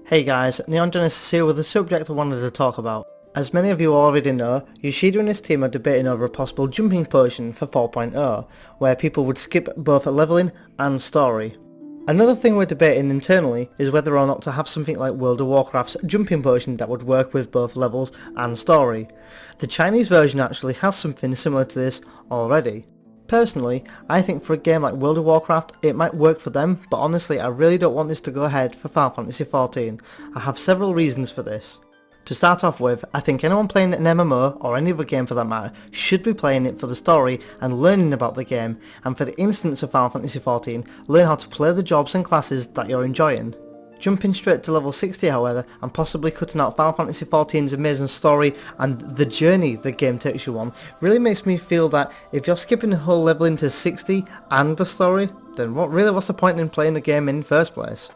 Hey guys, Neon Genesis here with a subject I wanted to talk about. As many of you already know, Yoshi-P and his team are debating over a possible jumping potion for 4.0, where people would skip both leveling and story. Another thing we're debating internally is whether or not to have something like World of Warcraft's jumping potion that would work with both levels and story. The Chinese version actually has something similar to this already. Personally, I think for a game like World of Warcraft it might work for them, but honestly I really don't want this to go ahead for Final Fantasy XIV. I have several reasons for this. To start off with, I think anyone playing an MMO, or any other game for that matter, should be playing it for the story and learning about the game, and for the instance of Final Fantasy XIV, learn how to play the jobs and classes that you're enjoying. Jumping straight to level 60 however, and possibly cutting out Final Fantasy XIV's amazing story and the journey the game takes you on, really makes me feel that if you're skipping the whole leveling to 60 and the story, then what's the point in playing the game in the first place?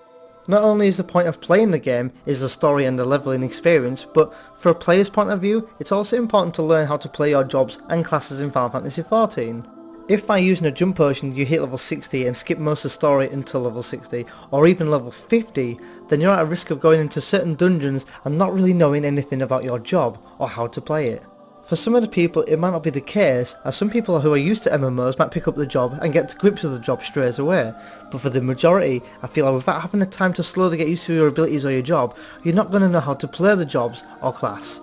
Not only is the point of playing the game is the story and the leveling experience, but for a player's point of view, it's also important to learn how to play your jobs and classes in Final Fantasy XIV. If by using a jump potion you hit level 60 and skip most of the story until level 60, or even level 50, then you're at a risk of going into certain dungeons and not really knowing anything about your job or how to play it. For some of the people it might not be the case, as some people who are used to MMOs might pick up the job and get to grips with the job straight away, but for the majority, I feel like without having the time to slowly get used to your abilities or your job, you're not going to know how to play the jobs or class.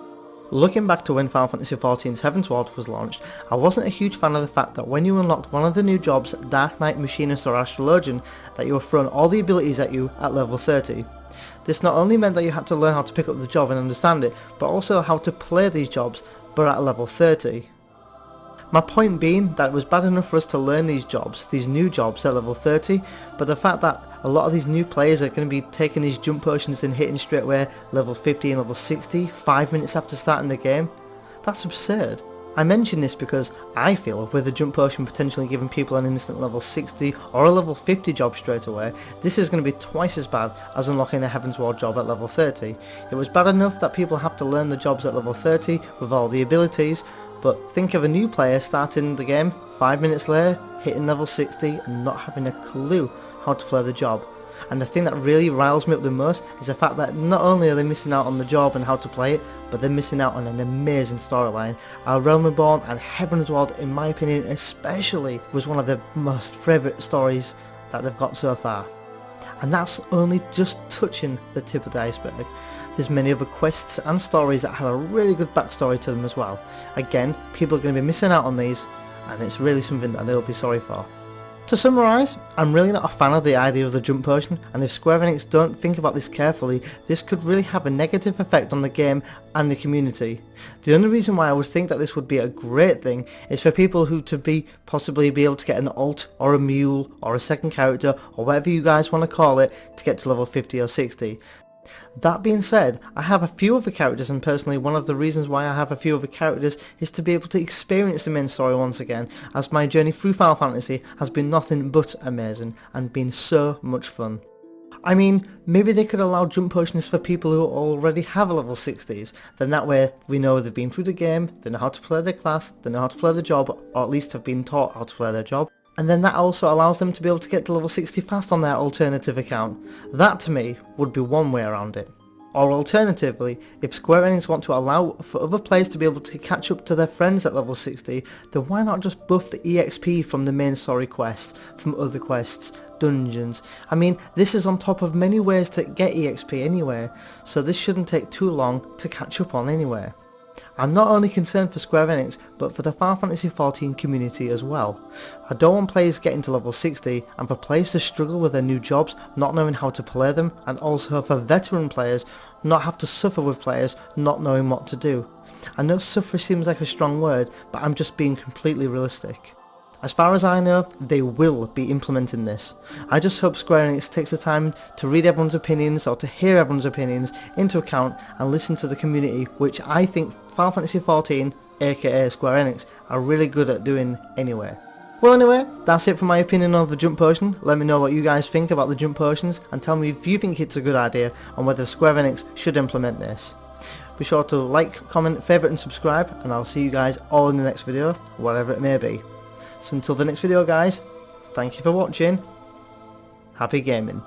Looking back to when Final Fantasy XIV's Heavensward was launched, I wasn't a huge fan of the fact that when you unlocked one of the new jobs, Dark Knight, Machinist or Astrologian, that you were thrown all the abilities at you at level 30. This not only meant that you had to learn how to pick up the job and understand it, but also how to play these jobs, but at level 30. My point being that it was bad enough for us to learn these jobs, these new jobs at level 30, but the fact that a lot of these new players are going to be taking these jump potions and hitting straight away level 50 and level 60 5 minutes after starting the game, that's absurd. I mention this because I feel with the jump potion potentially giving people an instant level 60 or a level 50 job straight away, this is going to be twice as bad as unlocking a Heavensward job at level 30. It was bad enough that people have to learn the jobs at level 30 with all the abilities, but think of a new player starting the game 5 minutes later, hitting level 60 and not having a clue how to play the job. And the thing that really riles me up the most is the fact that not only are they missing out on the job and how to play it, but they're missing out on an amazing storyline. Our Realm Reborn and Heavensward, in my opinion especially, was one of the most favourite stories that they've got so far. And that's only just touching the tip of the iceberg. There's many other quests and stories that have a really good backstory to them as well. Again, people are going to be missing out on these, and it's really something that they'll be sorry for. To summarise, I'm really not a fan of the idea of the jump potion, and if Square Enix don't think about this carefully, this could really have a negative effect on the game and the community. The only reason why I would think that this would be a great thing is for people who possibly be able to get an alt or a mule or a second character or whatever you guys want to call it to get to level 50 or 60. That being said, I have a few other characters, and personally one of the reasons why I have a few other characters is to be able to experience the main story once again, as my journey through Final Fantasy has been nothing but amazing and been so much fun. I mean, maybe they could allow jump potions for people who already have level 60s, then that way we know they've been through the game, they know how to play their class, they know how to play the job, or at least have been taught how to play their job. And then that also allows them to be able to get to level 60 fast on their alternative account. That to me would be one way around it. Or alternatively, if Square Enix want to allow for other players to be able to catch up to their friends at level 60, then why not just buff the EXP from the main story quests, from other quests, dungeons. I mean, this is on top of many ways to get EXP anyway, so this shouldn't take too long to catch up on anyway. I'm not only concerned for Square Enix, but for the Final Fantasy XIV community as well. I don't want players getting to level 60 and for players to struggle with their new jobs, not knowing how to play them, and also for veteran players not have to suffer with players not knowing what to do. I know suffer seems like a strong word, but I'm just being completely realistic. As far as I know, they will be implementing this. I just hope Square Enix takes the time to read everyone's opinions or to hear everyone's opinions into account and listen to the community, which I think Final Fantasy XIV, aka Square Enix, are really good at doing anyway. Well anyway, that's it for my opinion on the jump potion. Let me know what you guys think about the jump potions and tell me if you think it's a good idea and whether Square Enix should implement this. Be sure to like, comment, favourite and subscribe, and I'll see you guys all in the next video, whatever it may be. So until the next video guys, thank you for watching, happy gaming.